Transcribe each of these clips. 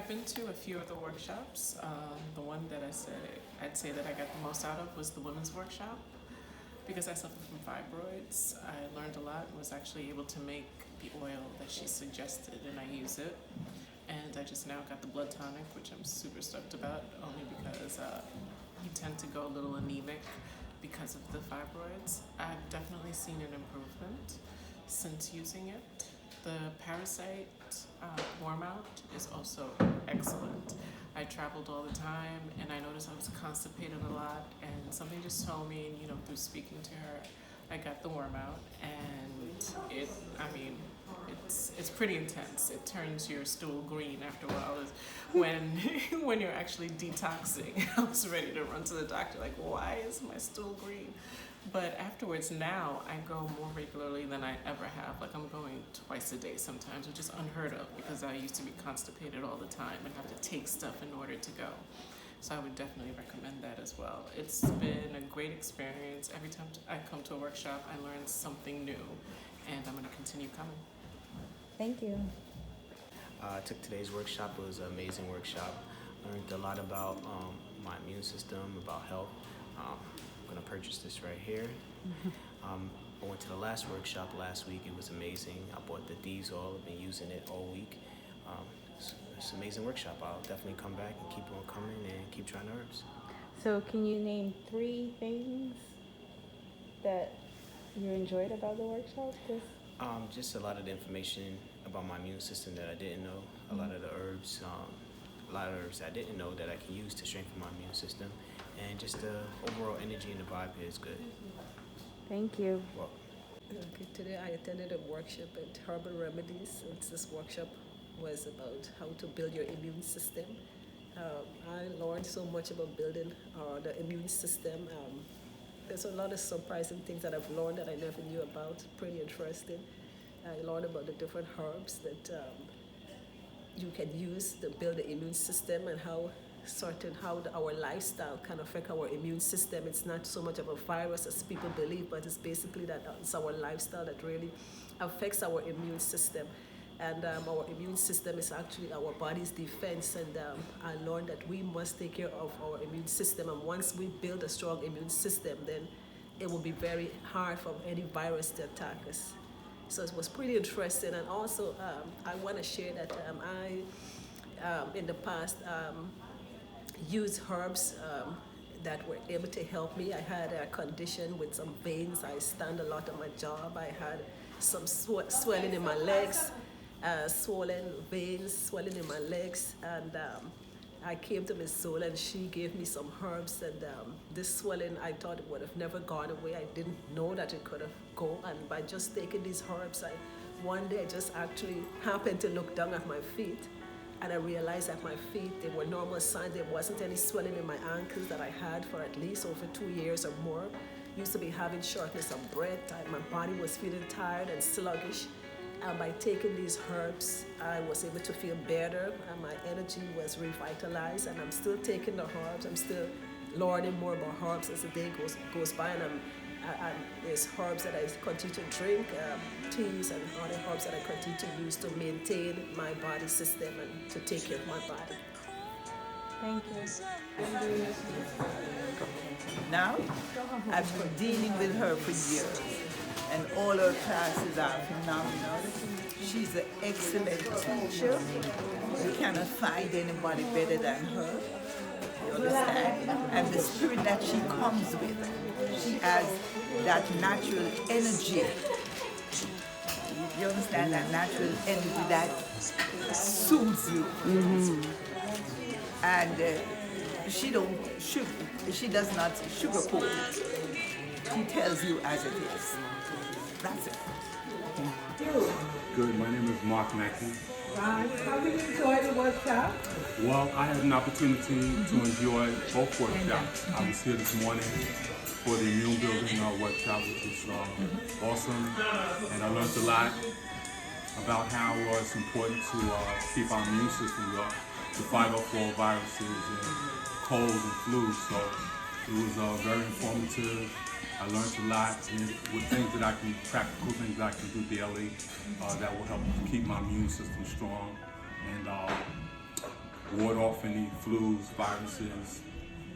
been to a few of the workshops. The one that I'd say that I got the most out of was the women's workshop. Because I suffer from fibroids, I learned a lot and was actually able to make the oil that she suggested, and I use it. And I just now got the blood tonic, which I'm super stoked about, only because you tend to go a little anemic because of the fibroids. I've definitely seen an improvement since using it. The parasite warm out is also excellent. I traveled all the time and I noticed I was constipated a lot, and something just told me, through speaking to her, I got the worm out, and it's pretty intense. It turns your stool green after a while. When you're actually detoxing. I was ready to run to the doctor, like, why is my stool green? But afterwards, now I go more regularly than I ever have. Like, I'm going twice a day sometimes, which is unheard of because I used to be constipated all the time and have to take stuff in order to go. So I would definitely recommend that as well. It's been a great experience. Every time I come to a workshop, I learn something new, and I'm going to continue coming. Thank you. I took today's workshop. It was an amazing workshop. Learned a lot about my immune system, about health. I'm going to purchase this right here. I went to the last workshop last week. It was amazing. I bought the D's oil. I've been using it all week. It's an amazing workshop. I'll definitely come back and keep on coming and keep trying the herbs. So can you name 3 things that you enjoyed about the workshop? Just a lot of the information about my immune system that I didn't know. A lot of the herbs, I didn't know that I can use to strengthen my immune system. And just the overall energy and the vibe here is good. Thank you. Well, Okay, today I attended a workshop at Herbal Remedies. This workshop was about how to build your immune system. I learned so much about building the immune system. There's a lot of surprising things that I've learned that I never knew about. Pretty interesting. I learned about the different herbs that you can use to build the immune system, and how our lifestyle can affect our immune system. It's not so much of a virus as people believe, but it's basically that it's our lifestyle that really affects our immune system. And our immune system is actually our body's defense, and I learned that we must take care of our immune system, and once we build a strong immune system, then it will be very hard for any virus to attack us. So it was pretty interesting. And also I want to share that I in the past used herbs that were able to help me. I had a condition with some veins. I stand a lot on my job. I had some swelling in my legs, swollen veins, swelling in my legs, and I came to Miss Soul, and she gave me some herbs, and this swelling, I thought it would have never gone away. I didn't know that it could have gone, and by just taking these herbs, one day I just actually happened to look down at my feet, and I realized that my feet, they were normal size. There wasn't any swelling in my ankles that I had for at least over 2 years or more. Used to be having shortness of breath. My body was feeling tired and sluggish. And by taking these herbs, I was able to feel better, and my energy was revitalized. And I'm still taking the herbs. I'm still learning more about herbs as the day goes by. And there's herbs that I continue to drink, teas and other herbs that I continue to use to maintain my body system and to take care of my body. Thank you. Now, I've been dealing with her for years, and all her classes are phenomenal. She's an excellent teacher. You cannot find anybody better than her. You understand? And the spirit that she comes with, she has that natural energy. You understand? That natural energy that soothes you. And she does not sugarcoat it. She tells you as it is. That's it. Good. My name is Mark Mackey. How did you enjoy the workshop? Well, I had an opportunity to enjoy both workshops. I was here this morning for the immune building workshop, which was awesome, and I learned a lot about how it's important to keep our immune system up, to fight off all viruses and colds and flu. So it was very informative. I learned a lot with things that practical things that I can do daily that will help keep my immune system strong. And ward off any flus, viruses,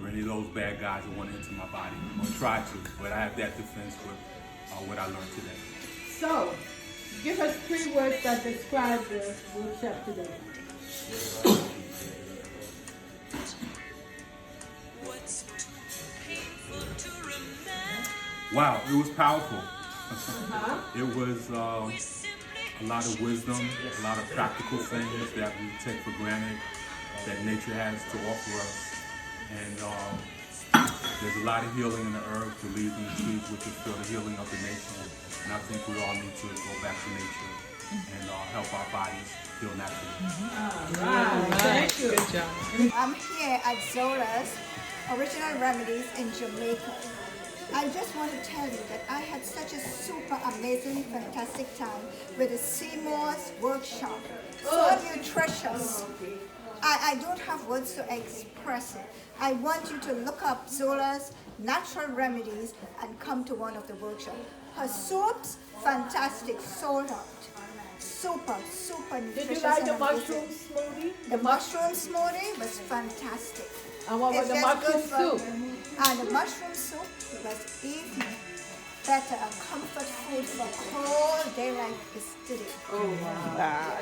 or any of those bad guys that want to enter my body, or try to. But I have that defense with what I learned today. So, give us 3 words that describe the workshop today. Wow, it was powerful. It was a lot of wisdom, a lot of practical things that we take for granted that nature has to offer us. And there's a lot of healing in the earth, the leaves and the trees, which is for the healing of the nation. And I think we all need to go back to nature and help our bodies heal naturally. Thank you. Good job. I'm here at Zola's Original Remedies in Jamaica. I just want to tell you that I had such a super amazing, fantastic time with the Seymour's workshop. So nutritious. I don't have words to express it. I want you to look up Zola's Natural Remedies and come to one of the workshops. Her soaps, fantastic, sold out. Super, super nutritious. Did you like the and mushroom amazing. smoothie? The mushroom smoothie was fantastic. And what about It's the just mushroom good for- soup? And the mushroom soup was even better, a comfort food for a cold day like this today. Oh, wow.